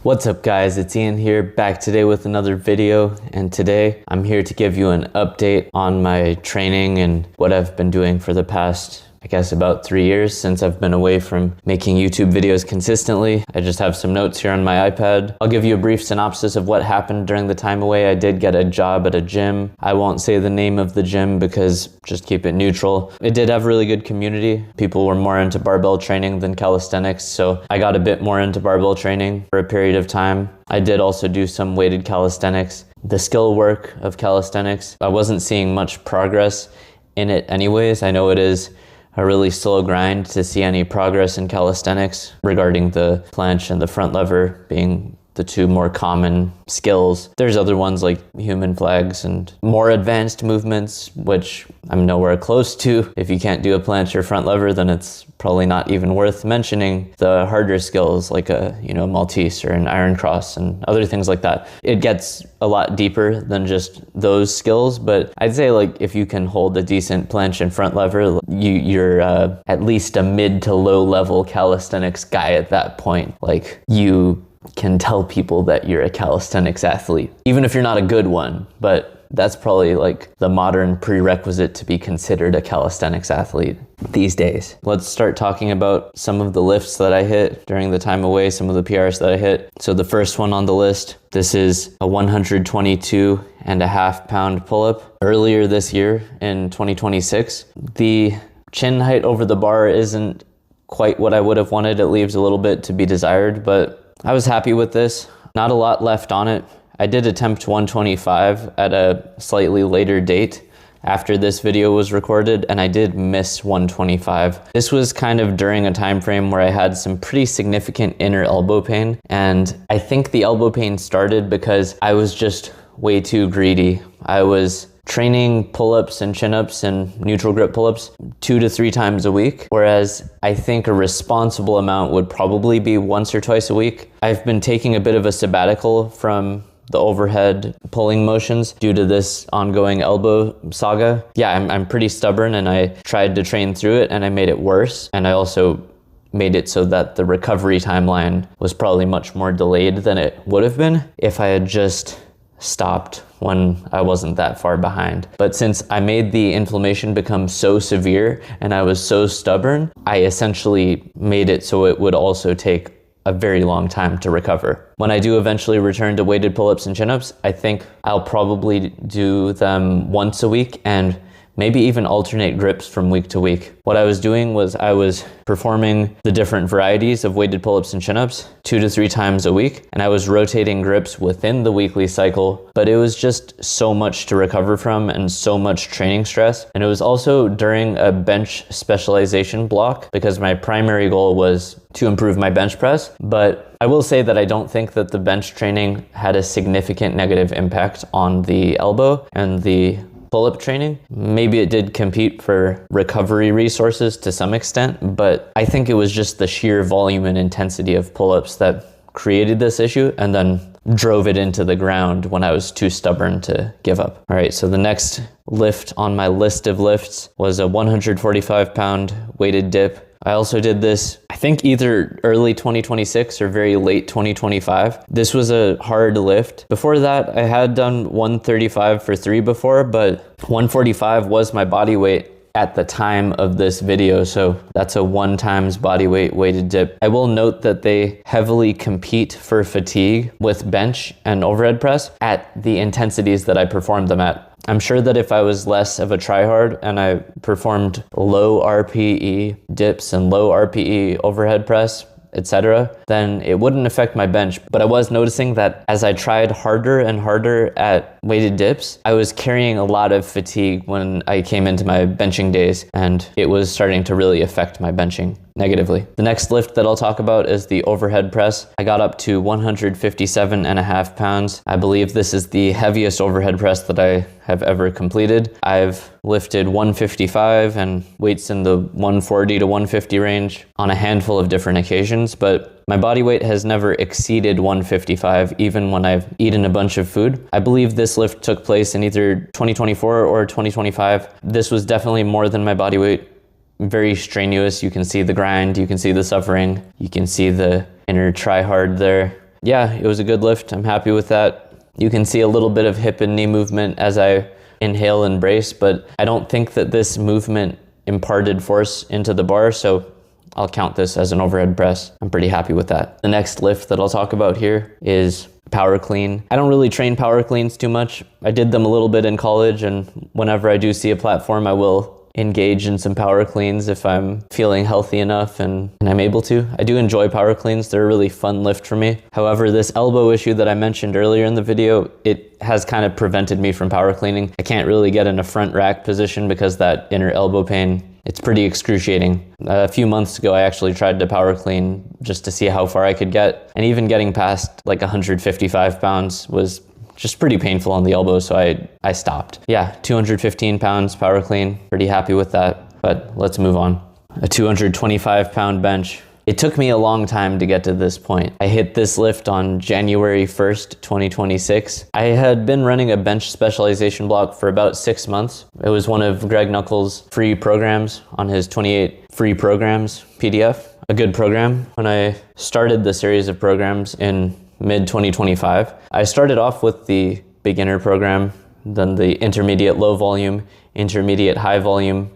What's up guys, it's Ian here, back today with another video, and today I'm here to give you an update on my training and what I've been doing for the past, I guess, about 3 years since I've been away from making YouTube videos consistently. I just have some notes here on my iPad. I'll give you a brief synopsis of what happened during the time away. I did get a job at a gym. I won't say the name of the gym because just keep it neutral. It did have a really good community. People were more into barbell training than calisthenics, so I got a bit more into barbell training for a period of time. I did also do some weighted calisthenics. The skill work of calisthenics, I wasn't seeing much progress in it anyways. I know it is a really slow grind to see any progress in calisthenics regarding the planche and the front lever being the two more common skills. There's other ones like human flags and more advanced movements, which I'm nowhere close to. If you can't do a planche or front lever, then it's probably not even worth mentioning the harder skills like a Maltese or an iron cross and other things like that. It gets a lot deeper than just those skills, but I'd say like if you can hold a decent planche and front lever, you're at least a mid to low level calisthenics guy at that point. Like you can tell people that you're a calisthenics athlete, even if you're not a good one, but that's probably like the modern prerequisite to be considered a calisthenics athlete these days. Let's start talking about some of the lifts that I hit during the time away, some of the PRs that I hit. So the first one on the list, this is a 122.5 pound pull-up earlier this year in 2026. The chin height over the bar isn't quite what I would have wanted. It leaves a little bit to be desired, but I was happy with this. Not a lot left on it. I did attempt 125 at a slightly later date after this video was recorded, and I did miss 125. This was kind of during a time frame where I had some pretty significant inner elbow pain, and I think the elbow pain started because I was just way too greedy. I was training pull-ups and chin-ups and neutral grip pull-ups 2 to 3 times a week, whereas I think a responsible amount would probably be once or twice a week. I've been taking a bit of a sabbatical from the overhead pulling motions due to this ongoing elbow saga. Yeah, I'm pretty stubborn, and I tried to train through it and I made it worse, and I also made it so that the recovery timeline was probably much more delayed than it would have been if I had just stopped when I wasn't that far behind. But since I made the inflammation become so severe and I was so stubborn, I essentially made it so it would also take a very long time to recover. When I do eventually return to weighted pull-ups and chin-ups, I think I'll probably do them once a week and maybe even alternate grips from week to week. What I was doing was I was performing the different varieties of weighted pull-ups and chin-ups 2 to 3 times a week, and I was rotating grips within the weekly cycle, but it was just so much to recover from and so much training stress. And it was also during a bench specialization block because my primary goal was to improve my bench press, but I will say that I don't think that the bench training had a significant negative impact on the elbow and the pull-up training. Maybe it did compete for recovery resources to some extent, but I think it was just the sheer volume and intensity of pull-ups that created this issue and then drove it into the ground when I was too stubborn to give up. All right, so the next lift on my list of lifts was a 145-pound weighted dip. I also did this, I think either early 2026 or very late 2025. This was a hard lift. Before that, I had done 135 for 3 before, but 145 was my body weight at the time of this video, so that's a 1 times body weight weighted dip. I will note that they heavily compete for fatigue with bench and overhead press at the intensities that I performed them at. I'm sure that if I was less of a tryhard and I performed low RPE dips and low RPE overhead press, etc., then it wouldn't affect my bench. But I was noticing that as I tried harder and harder at weighted dips, I was carrying a lot of fatigue when I came into my benching days, and it was starting to really affect my benching negatively. The next lift that I'll talk about is the overhead press. I got up to 157.5 pounds. I believe this is the heaviest overhead press that I have ever completed. I've lifted 155 and weights in the 140 to 150 range on a handful of different occasions, but my body weight has never exceeded 155 even when I've eaten a bunch of food. I believe this lift took place in either 2024 or 2025. This was definitely more than my body weight. Very strenuous. You can see the grind, you can see the suffering, you can see the inner try hard there. yeah, it was a good lift. I'm happy with that. You can see a little bit of hip and knee movement as I inhale and brace, but I don't think that this movement imparted force into the bar, so I'll count this as an overhead press. I'm pretty happy with that. The next lift that I'll talk about here is power clean. I don't really train power cleans too much. I did them a little bit in college, and whenever I do see a platform, I will engage in some power cleans if I'm feeling healthy enough and I'm able to. I do enjoy power cleans. They're a really fun lift for me. However, this elbow issue that I mentioned earlier in the video, it has kind of prevented me from power cleaning. I can't really get in a front rack position because that inner elbow pain, it's pretty excruciating. A few months ago, I actually tried to power clean just to see how far I could get. And even getting past like 155 pounds was just pretty painful on the elbow, so I stopped. Yeah, 215 pounds power clean, pretty happy with that, but let's move on. A 225 pound bench. It took me a long time to get to this point. I hit this lift on January 1st, 2026. I had been running a bench specialization block for about 6 months. It was one of Greg Knuckles' free programs on his 28 free programs PDF. A good program. When I started the series of programs in mid-2025, I started off with the beginner program, then the intermediate low volume, intermediate high volume,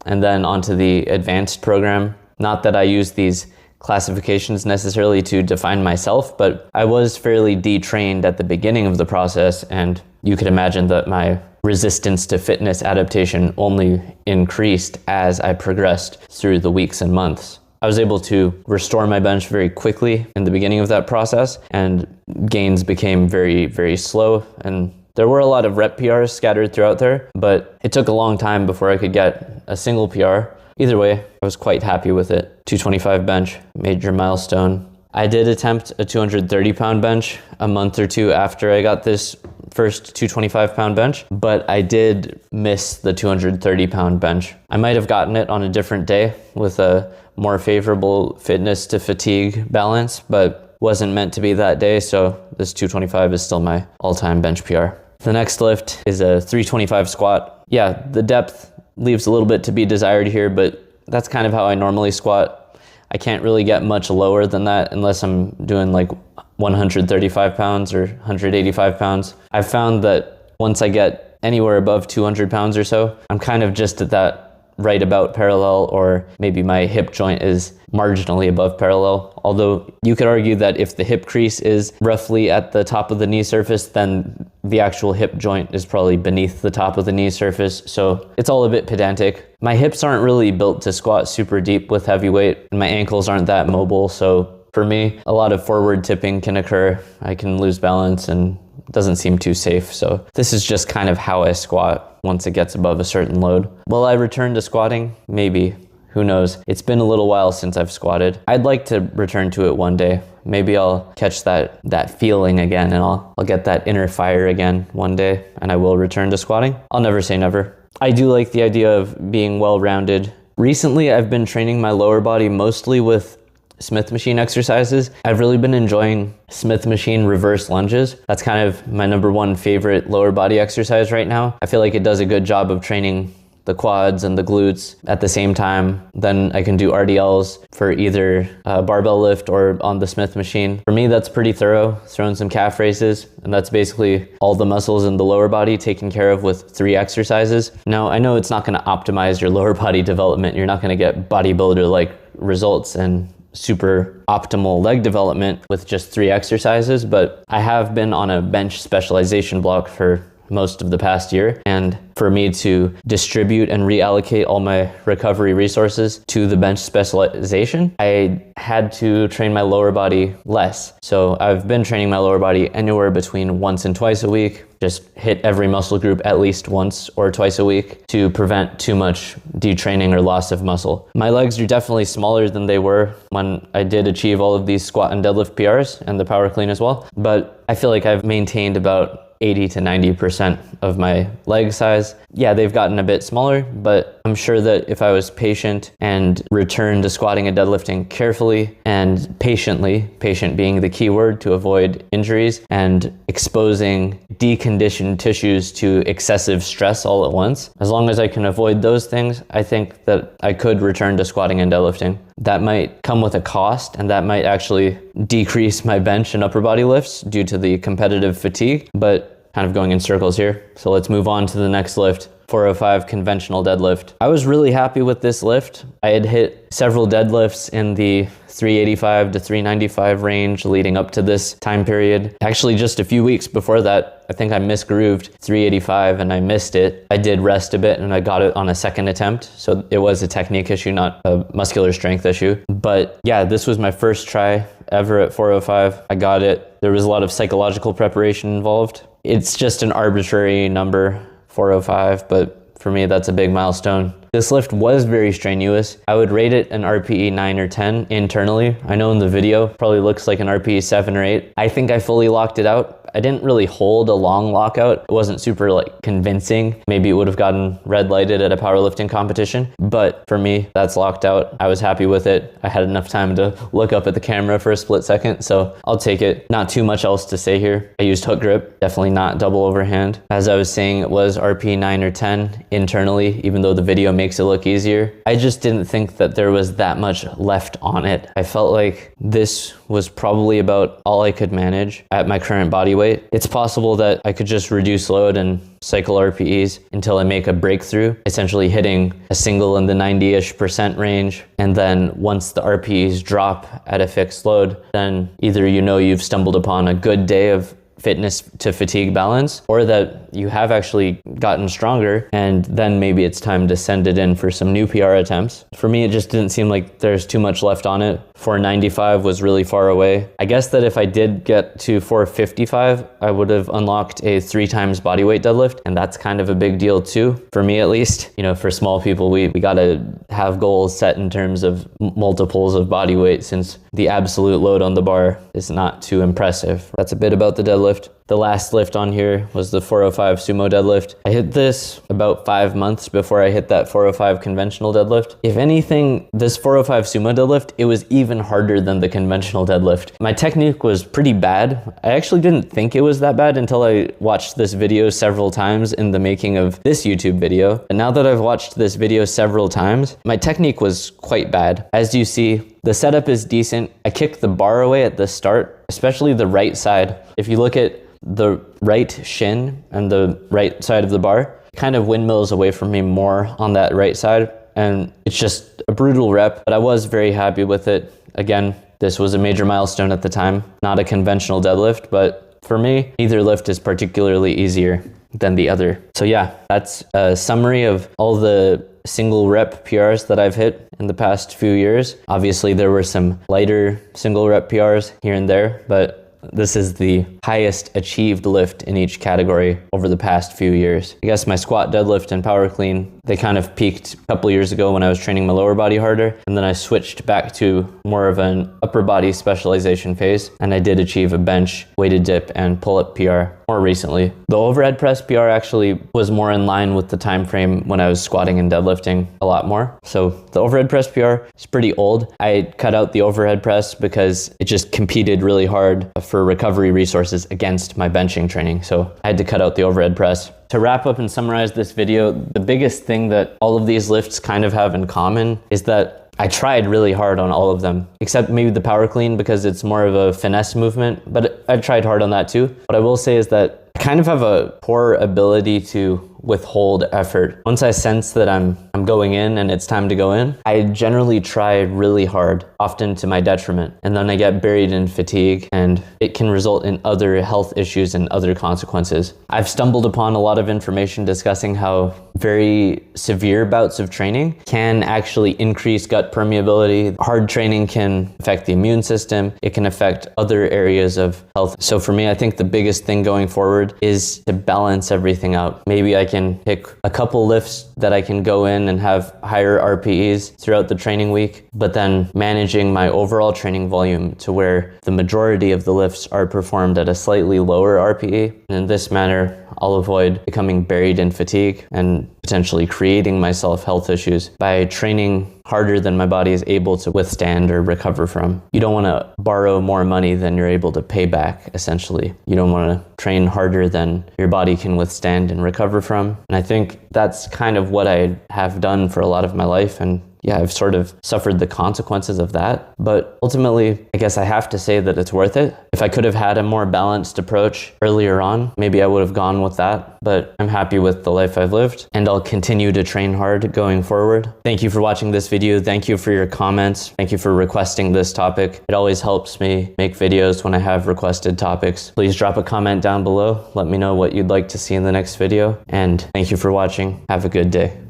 and then onto the advanced program. Not that I use these classifications necessarily to define myself, but I was fairly detrained at the beginning of the process, and you could imagine that my resistance to fitness adaptation only increased as I progressed through the weeks and months. I was able to restore my bench very quickly in the beginning of that process, and gains became very, very slow. And there were a lot of rep PRs scattered throughout there, but it took a long time before I could get a single PR. Either way, I was quite happy with it. 225 bench, major milestone. I did attempt a 230 pound bench a month or two after I got this first 225 pound bench, but I did miss the 230 pound bench. I might have gotten it on a different day with a more favorable fitness to fatigue balance, but wasn't meant to be that day, so this 225 is still my all-time bench PR. The next lift is a 325 squat. Yeah, the depth leaves a little bit to be desired here, but that's kind of how I normally squat. I can't really get much lower than that unless I'm doing like 135 pounds or 185 pounds. I've found that once I get anywhere above 200 pounds or so, I'm kind of just at that right about parallel, or maybe my hip joint is marginally above parallel. Although you could argue that if the hip crease is roughly at the top of the knee surface, then the actual hip joint is probably beneath the top of the knee surface. So it's all a bit pedantic. My hips aren't really built to squat super deep with heavy weight, and my ankles aren't that mobile. So for me, a lot of forward tipping can occur. I can lose balance and it doesn't seem too safe. So this is just kind of how I squat once it gets above a certain load. Will I return to squatting? Maybe. Who knows? It's been a little while since I've squatted. I'd like to return to it one day. Maybe I'll catch that feeling again, and I'll get that inner fire again one day, and I will return to squatting. I'll never say never. I do like the idea of being well-rounded. Recently, I've been training my lower body mostly with Smith machine exercises. I've really been enjoying Smith machine reverse lunges. That's kind of my number one favorite lower body exercise right now. I feel like it does a good job of training the quads and the glutes at the same time. Then I can do RDLs for either barbell lift or on the Smith machine. For me, that's pretty thorough, throwing some calf raises, and that's basically all the muscles in the lower body taken care of with 3 exercises. Now, I know it's not gonna optimize your lower body development. You're not gonna get bodybuilder-like results and super optimal leg development with just 3 exercises, but I have been on a bench specialization block for most of the past year, and for me to distribute and reallocate all my recovery resources to the bench specialization, I had to train my lower body less. So I've been training my lower body anywhere between once and twice a week, just hit every muscle group at least once or twice a week to prevent too much detraining or loss of muscle. My legs are definitely smaller than they were when I did achieve all of these squat and deadlift PRs and the power clean as well, but I feel like I've maintained about 80 to 90% of my leg size. Yeah, they've gotten a bit smaller, but I'm sure that if I was patient and returned to squatting and deadlifting carefully and patiently, patient being the key word to avoid injuries, and exposing deconditioned tissues to excessive stress all at once, as long as I can avoid those things, I think that I could return to squatting and deadlifting. That might come with a cost, and that might actually decrease my bench and upper body lifts due to the competitive fatigue, but kind of going in circles here. So let's move on to the next lift. 405 conventional deadlift. I was really happy with this lift. I had hit several deadlifts in the 385 to 395 range leading up to this time period. Actually, just a few weeks before that, I think I misgrooved 385 and I missed it. I did rest a bit and I got it on a second attempt. So it was a technique issue, not a muscular strength issue. But yeah, this was my first try ever at 405. I got it. There was a lot of psychological preparation involved. It's just an arbitrary number, 405, but for me, that's a big milestone. This lift was very strenuous. I would rate it an RPE 9 or 10 internally. I know in the video, probably looks like an RPE 7 or 8. I think I fully locked it out. I didn't really hold a long lockout. It wasn't super convincing. Maybe it would have gotten red lighted at a powerlifting competition, but for me, that's locked out. I was happy with it. I had enough time to look up at the camera for a split second, so I'll take it. Not too much else to say here. I used hook grip, definitely not double overhand. As I was saying, it was RPE 9 or 10 internally, even though the video makes it look easier. I just didn't think that there was that much left on it. I felt like this was probably about all I could manage at my current body weight. It's possible that I could just reduce load and cycle RPEs until I make a breakthrough, essentially hitting a single in the 90-ish% range. And then once the RPEs drop at a fixed load, then either you've stumbled upon a good day of fitness to fatigue balance, or that you have actually gotten stronger, and then maybe it's time to send it in for some new PR attempts. For me, it just didn't seem like there's too much left on it. 495 was really far away. I guess that if I did get to 455, I would have unlocked a 3 times bodyweight deadlift, and that's kind of a big deal too, for me at least. For small people, we gotta have goals set in terms of multiples of body weight, since the absolute load on the bar is not too impressive. That's a bit about the deadlift. The last lift on here was the 405 sumo deadlift. I hit this about 5 months before I hit that 405 conventional deadlift. If anything, this 405 sumo deadlift, it was even harder than the conventional deadlift. My technique was pretty bad. I actually didn't think it was that bad until I watched this video several times in the making of this YouTube video. And now that I've watched this video several times, my technique was quite bad. As you see, the setup is decent. I kicked the bar away at the start, especially the right side. If you look at the right shin and the right side of the bar, kind of windmills away from me more on that right side. And it's just a brutal rep, but I was very happy with it. Again, this was a major milestone at the time, not a conventional deadlift, but for me, neither lift is particularly easier than the other. So yeah, that's a summary of all the single rep PRs that I've hit in the past few years. Obviously, there were some lighter single rep PRs here and there, but this is the highest achieved lift in each category over the past few years. I guess my squat, deadlift, and power clean, they kind of peaked a couple years ago when I was training my lower body harder, and then I switched back to more of an upper body specialization phase, and I did achieve a bench, weighted dip, and pull-up PR more recently. The overhead press PR actually was more in line with the time frame when I was squatting and deadlifting a lot more. So the overhead press PR is pretty old. I cut out the overhead press because it just competed really hard for recovery resources against my benching training. So I had to cut out the overhead press. To wrap up and summarize this video, the biggest thing that all of these lifts kind of have in common is that I tried really hard on all of them, except maybe the power clean because it's more of a finesse movement, but I tried hard on that too. What I will say is that I kind of have a poor ability to withhold effort. Once I sense that I'm going in and it's time to go in, I generally try really hard, often to my detriment. And then I get buried in fatigue, and it can result in other health issues and other consequences. I've stumbled upon a lot of information discussing how very severe bouts of training can actually increase gut permeability. Hard training can affect the immune system. It can affect other areas of health. So for me, I think the biggest thing going forward is to balance everything out. Maybe I can pick a couple lifts that I can go in and have higher RPEs throughout the training week, but then managing my overall training volume to where the majority of the lifts are performed at a slightly lower RPE. And in this manner, I'll avoid becoming buried in fatigue and potentially creating myself health issues by training harder than my body is able to withstand or recover from. You don't want to borrow more money than you're able to pay back, essentially. You don't want to train harder than your body can withstand and recover from. And I think that's kind of what I have done for a lot of my life. And yeah, I've sort of suffered the consequences of that. But ultimately, I guess I have to say that it's worth it. If I could have had a more balanced approach earlier on, maybe I would have gone with that. But I'm happy with the life I've lived, and I'll continue to train hard going forward. Thank you for watching this video. Thank you for your comments. Thank you for requesting this topic. It always helps me make videos when I have requested topics. Please drop a comment down below. Let me know what you'd like to see in the next video. And thank you for watching. Have a good day.